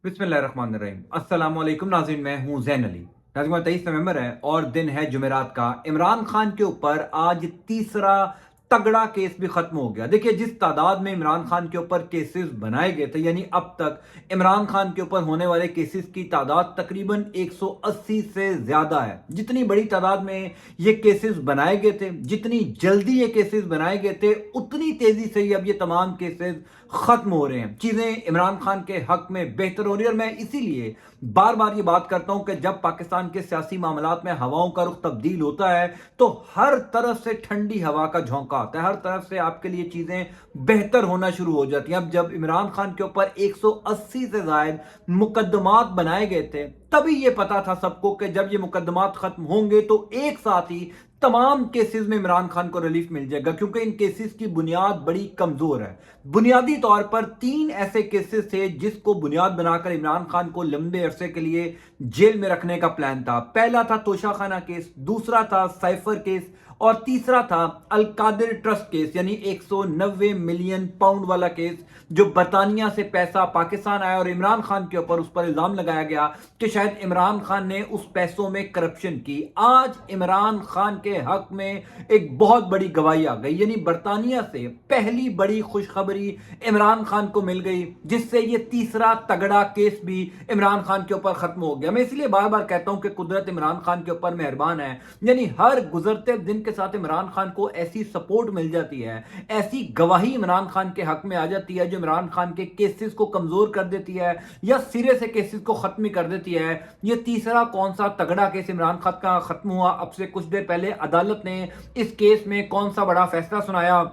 बिस्मिल्लाहिर्रहमानिर्रहीम। अस्सलाम वालेकुम नाज़रीन, मैं हूं ज़ैन अली। नाज़रीन 23 नवंबर है और दिन है जुमेरात का। इमरान खान के ऊपर आज तीसरा तगड़ा केस भी खत्म हो गया। देखिए, जिस तादाद में इमरान खान के ऊपर केसेस बनाए गए थे, यानी अब तक इमरान खान के ऊपर होने वाले केसेस की तादाद तकरीबन 180 से ज्यादा है। जितनी बड़ी तादाद में ये केसेस बनाए गए थे, जितनी जल्दी ये केसेस बनाए गए थे, उतनी तेजी से ही अब ये तमाम केसेस खत्म हो रहे हैं। चीजें इमरान खान के हक में बेहतर हो रही है और मैं इसीलिए बार बार ये बात करता हूं कि जब पाकिस्तान के सियासी मामलात में हवाओं का रुख तब्दील होता है तो हर तरफ से ठंडी हवा का झोंका आता है, हर तरफ से आपके लिए चीजें बेहतर होना शुरू हो जाती हैं। अब जब इमरान खान के ऊपर 180 से ज्यादा मुकदमात बनाए गए थे, तभी ये पता था सबको कि जब ये मुकदमात खत्म होंगे तो एक साथ ही तमाम केसेस में इमरान खान को रिलीफ मिल जाएगा, क्योंकि इन केसेस की बुनियाद बड़ी कमजोर है। बुनियादी तौर पर 3 ऐसे केसेस थे जिसको बुनियाद बनाकर इमरान खान को लंबे अरसे के लिए जेल में रखने का प्लान था। पहला था तोशाखाना केस, दूसरा था साइफर केस और तीसरा था अलकादिर ट्रस्ट केस, यानी 190 मिलियन पाउंड वाला केस, जो बरतानिया से पैसा पाकिस्तान आया और इमरान खान के ऊपर उस पर इल्जाम लगाया गया कि शायद इमरान खान ने उस पैसों में करप्शन की। आज इमरान खान के हक में एक बहुत बड़ी गवाही आ गई, यानी बरतानिया से पहली बड़ी खुशखबरी इमरान खान को मिल गई, जिससे ये तीसरा तगड़ा केस भी इमरान खान के ऊपर खत्म हो गया। मैं इसलिए बार बार कहता हूं कि कुदरत इमरान खान के ऊपर मेहरबान है, यानी हर गुजरते दिन के साथ इमरान खान को ऐसी सपोर्ट मिल जाती है, ऐसी गवाही इमरान खान के हक में आ जाती है जो इमरान खान के केसेस को कमजोर कर देती है या सिरे से केसेस को खत्म कर देती है। ये तीसरा कौन सा तगड़ा केस इमरान खान का खत्म हुआ, अब से कुछ देर पहले अदालत ने इस केस में कौन सा बड़ा फैसला सुनाया,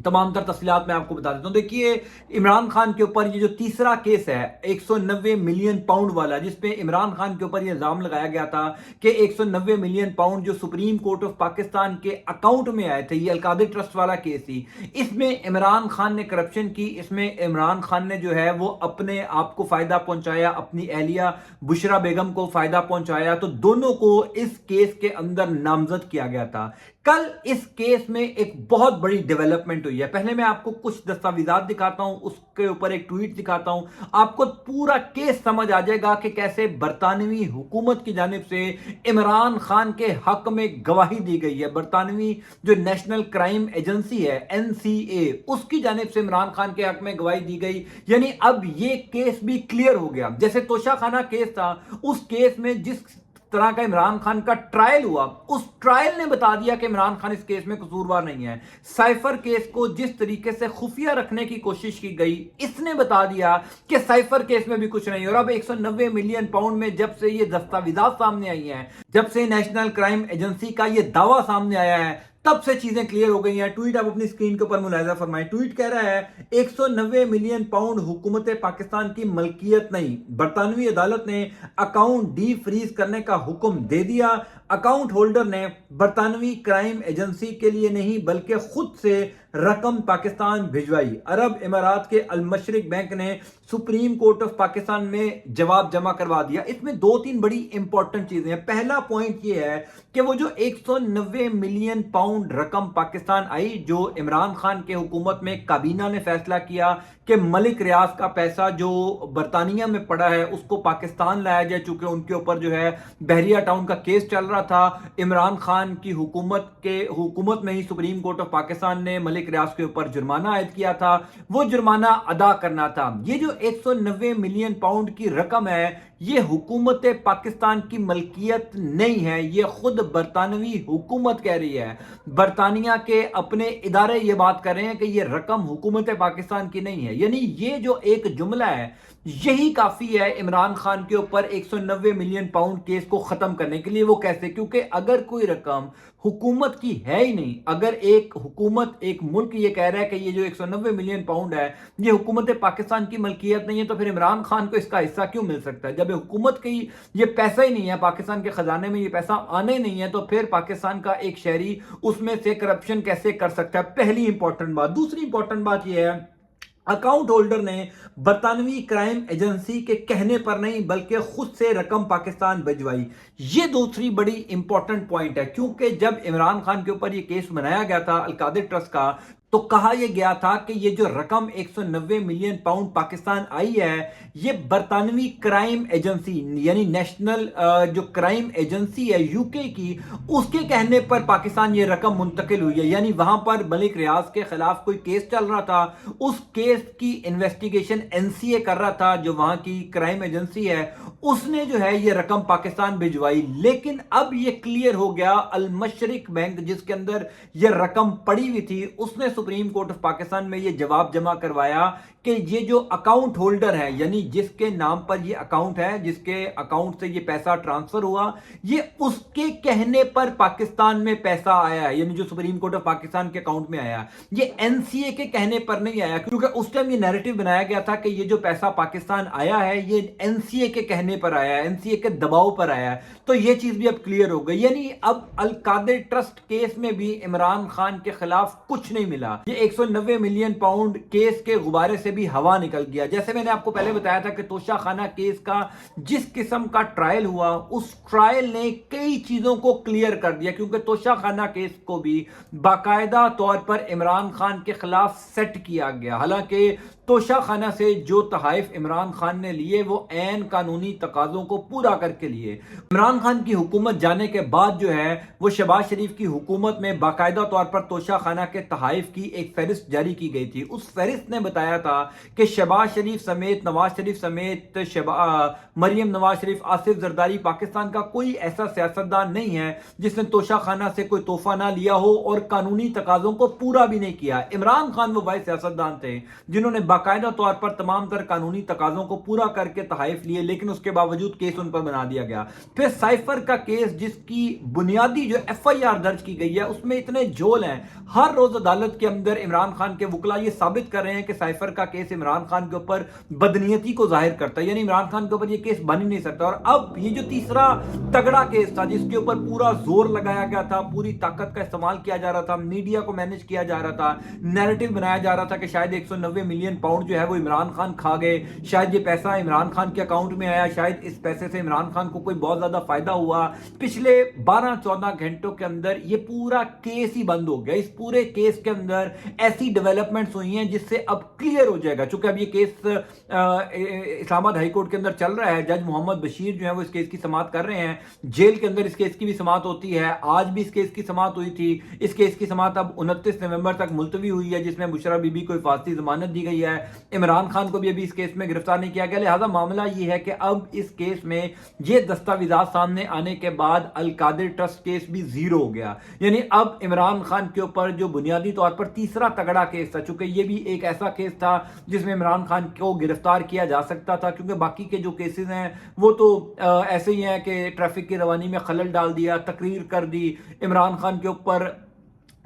तमाम तर तफसीलात मैं आपको बता देता हूं। देखिए, इमरान खान के ऊपर ये जो तीसरा केस है 190 मिलियन पाउंड वाला, जिसपे इमरान खान के ऊपर ये इल्जाम लगाया गया था कि 190 मिलियन पाउंड जो सुप्रीम कोर्ट ऑफ पाकिस्तान के अकाउंट में आए थे, ये अलकादिर ट्रस्ट वाला केस थी। इसमें इमरान खान ने करप्शन की, इसमें इमरान खान ने जो है वो अपने आप को फायदा पहुंचाया, अपनी अहलिया बुशरा बेगम को फायदा पहुंचाया, तो दोनों को इस केस के अंदर नामजद किया गया था। कल इस केस में एक बहुत बड़ी डेवलपमेंट हुई है। पहले मैं आपको कुछ दस्तावेजात दिखाता हूं, उसके ऊपर एक ट्वीट दिखाता हूं, आपको पूरा केस समझ आ जाएगा कि कैसे बरतानवी हुकूमत की जानिब से इमरान खान के हक में गवाही दी गई है। बरतानवी जो नेशनल क्राइम एजेंसी है NCA, उसकी जानिब से इमरान खान के हक में गवाही दी गई, यानी अब ये केस भी क्लियर हो गया। जैसे तोशाखाना केस था, उस केस में जिस तरह का इमरान खान का ट्रायल हुआ, उस ट्रायल ने बता दिया कि इमरान खान इस केस में कसूरवार नहीं है। साइफर केस को जिस तरीके से खुफिया रखने की कोशिश की गई, इसने बता दिया कि साइफर केस में भी कुछ नहीं। और अब 190 मिलियन पाउंड में जब से ये दस्तावेजात सामने आई हैं, जब से नेशनल क्राइम एजेंसी का ये दावा सामने आया है, तब से चीजें क्लियर हो गई हैं। ट्वीट आप अपनी स्क्रीन के ऊपर मुलाहिजा फरमाएं। ट्वीट कह रहा है 190 मिलियन पाउंड हुकूमत पाकिस्तान की मलकियत नहीं, बरतानवी अदालत ने अकाउंट डी फ्रीज करने का हुक्म दे दिया। अकाउंट होल्डर ने बरतानवी क्राइम एजेंसी के लिए नहीं बल्कि खुद से रकम पाकिस्तान भिजवाई। अरब इमारात के अल मशरिक बैंक ने सुप्रीम कोर्ट ऑफ पाकिस्तान में जवाब जमा करवा दिया। इसमें 2-3 बड़ी इंपॉर्टेंट चीजें हैं। पहला पॉइंट ये है कि वो जो 190 मिलियन पाउंड रकम पाकिस्तान आई, जो इमरान खान के हुकूमत में काबीना ने फैसला किया कि मलिक रियाज का पैसा जो बरतानिया में पड़ा है उसको पाकिस्तान लाया जाए, चूंकि उनके ऊपर जो है बहरिया टाउन का केस चल रहा था। इमरान खान की हुकूमत में ही सुप्रीम कोर्ट ऑफ पाकिस्तान ने मलिक रियाज के ऊपर जुर्माना आयद किया था, वो जुर्माना अदा करना था। ये जो 190 मिलियन पाउंड की रकम है, ये हुकूमत पाकिस्तान की मलकियत नहीं है, ये खुद बरतानवी हुकूमत कह रही है। बरतानिया के अपने इदारे ये बात कर रहे हैं कि ये रकम हुकूमत पाकिस्तान की नहीं है। यानी ये जो एक जुमला है, यही काफी है इमरान खान के ऊपर 190 मिलियन पाउंड केस को खत्म करने के लिए। वो कैसे? क्योंकि अगर कोई रकम हुकूमत की है ही नहीं, अगर एक हुकूमत, एक मुल्क ये कह रहा है कि ये जो 190 मिलियन पाउंड है ये हुकूमत पाकिस्तान की मलकियत नहीं है, तो फिर इमरान खान को इसका हिस्सा क्यों मिल सकता है? जब हुकूमत की ये पैसा ही नहीं है, पाकिस्तान के खजाने में ये पैसा आने ही नहीं है, तो फिर पाकिस्तान का एक शहरी उसमें से करप्शन कैसे कर सकता है? पहली इंपॉर्टेंट बात। दूसरी इंपॉर्टेंट बात यह है, अकाउंट होल्डर ने बरतानवी क्राइम एजेंसी के कहने पर नहीं बल्कि खुद से रकम पाकिस्तान भिजवाई। ये दूसरी बड़ी इंपॉर्टेंट पॉइंट है, क्योंकि जब इमरान खान के ऊपर ये केस बनाया गया था अलकादिर ट्रस्ट का, تو کہا یہ گیا تھا کہ یہ جو رقم 190 ملین پاؤنڈ پاکستان آئی ہے یہ برطانوی کرائم ایجنسی یعنی نیشنل جو کرائم ایجنسی ہے یو کے کی، اس کے کہنے پر پاکستان یہ رقم منتقل ہوئی ہے۔ یعنی وہاں پر ملک ریاض کے خلاف کوئی کیس چل رہا تھا، اس کیس کی انویسٹیگیشن NCA کر رہا تھا جو وہاں کی کرائم ایجنسی ہے، اس نے جو ہے یہ رقم پاکستان بھجوائی۔ لیکن اب یہ کلیئر ہو گیا، المشرق بینک جس کے اندر یہ رقم پڑی ہوئی تھی اس نے سپریم کورٹ آف پاکستان میں یہ جواب جمع کروایا کہ یہ جو اکاؤنٹ ہولڈر ہے یعنی جس کے نام پر یہ اکاؤنٹ ہے، جس کے اکاؤنٹ سے یہ پیسہ ٹرانسفر ہوا، یہ اس کے کہنے پر پاکستان میں پیسہ آیا ہے، یعنی جو سپریم کورٹ آف پاکستان کے اکاؤنٹ میں آیا، یہ NCA کے کہنے پر نہیں آیا، کیونکہ اس ٹائم یہ نیریٹو بنایا گیا تھا کہ یہ جو پیسہ پاکستان آیا ہے یہ NCA کے کہنے پر آیا ہے، NCA کے دباؤ پر آیا ہے۔ تو یہ چیز بھی اب کلیئر ہو گئی، یعنی اب القادر ٹرسٹ کیس میں بھی عمران خان کے خلاف کچھ نہیں ملا، یہ 190 ملین پاؤنڈ کیس کے غبارے سے بھی ہوا نکل گیا۔ جیسے میں نے آپ کو پہلے بتایا تھا کہ توشہ خانہ کیس کا جس قسم کا ٹرائل ہوا، اس ٹرائل نے کئی چیزوں کو کلیئر کر دیا، کیونکہ توشہ خانہ کیس کو بھی باقاعدہ طور پر عمران خان کے خلاف سیٹ کیا گیا۔ حالانکہ توشہ خانہ سے جو تحائف عمران خان نے لیے وہ عین قانونی تقاضوں کو پورا کر کے لیے۔ عمران خان کی حکومت جانے کے بعد جو ہے وہ شہباز شریف کی حکومت میں باقاعدہ طور پر توشہ خانہ کے تحائف کی ایک فہرست جاری کی گئی تھی۔ اس فہرست نے بتایا تھا کہ شہباز شریف سمیت، نواز شریف سمیت، مریم نواز شریف، آصف زرداری، پاکستان کا کوئی ایسا سیاستدان نہیں ہے جس نے توشہ خانہ سے کوئی تحفہ نہ لیا ہو اور قانونی تقاضوں کو پورا بھی نہیں کیا۔ عمران خان وہ واحد سیاستدان تھے جنہوں نے باقاعدہ طور پر تمام تر قانونی تقاضوں کو پورا کر کے تحائف لیے، لیکن اس کے باوجود کیس ان پر بنا دیا گیا۔ پھر سائفر کا کیس جس کی بنیادی جو FIR درج کی گئی ہے اس میں اتنے جھول ہیں، ہر روز عدالت کے اندر عمران خان کے وکلا یہ ثابت کر رہے ہیں کہ سائفر کا کیس عمران خان کے اوپر بدنیتی کو ظاہر کرتا ہے، یعنی عمران خان کے اوپر یہ کیس بن ہی نہیں سکتا۔ اور اب یہ جو تیسرا تگڑا کیس تھا جس کے اوپر پورا زور لگایا گیا تھا، پوری طاقت کا استعمال کیا جا رہا تھا، میڈیا کو مینج کیا جا رہا تھا، نیریٹو بنایا جا رہا تھا کہ شاید 190 ملین پاؤنڈ جو ہے وہ عمران خان کھا گئے، شاید یہ پیسہ عمران خان کے اکاؤنٹ میں آیا، شاید اس پیسے سے عمران خان کو کوئی بہت زیادہ فائدہ ہوا۔ پچھلے 12-14 گھنٹوں کے اندر یہ پورا کیس ہی بند ہو گیا۔ اس پورے کیس کے اندر ایسی ڈیولپمنٹس ہوئی ہیں جس سے اب کلیئر ہو جائے گا، چونکہ اب یہ کیس اسلام آباد ہائی کورٹ کے اندر چل رہا ہے، جج محمد بشیر جو ہے وہ اس کیس کی سماعت کر رہے ہیں، جیل کے اندر اس کیس کی بھی سماعت ہوتی ہے، آج بھی اس کیس کی سماعت ہوئی تھی۔ اس کیس کی سماعت اب 29 نومبر تک ملتوی ہوئی ہے، جس میں بشرا بی بی کو حفاظتی ضمانت دی گئی ہے، عمران خان کو بھی ابھی اس کیس میں گرفتار نہیں کیا گیا۔ لہذا معاملہ یہ ہے کہ اب اس کیس میں یہ دستاویزات سامنے آنے کے بعد القادر ٹرسٹ کیس بھی زیرو ہو گیا، یعنی اب عمران خان کے اوپر جو بنیادی طور پر تیسرا تگڑا کیس تھا، چونکہ یہ بھی ایک ایسا کیس تھا جس میں عمران خان کو گرفتار کیا جا سکتا تھا، کیونکہ باقی کے جو کیسز ہیں وہ تو ایسے ہی ہیں کہ ٹریفک کی روانی میں خلل ڈال دیا، تقریر کر دی، عمران خان کے اوپر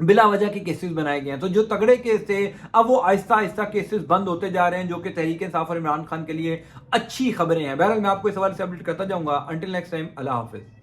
بلا وجہ کے کیسز بنائے گئے ہیں۔ تو جو تگڑے کیس تھے اب وہ آہستہ آہستہ کیسز بند ہوتے جا رہے ہیں، جو کہ تحریک انصاف اور عمران خان کے لیے اچھی خبریں ہیں۔ بہرحال میں آپ کو اس حوالے سے اپڈیٹ کرتا جاؤں گا۔ انٹل نیکسٹ ٹائم، اللہ حافظ۔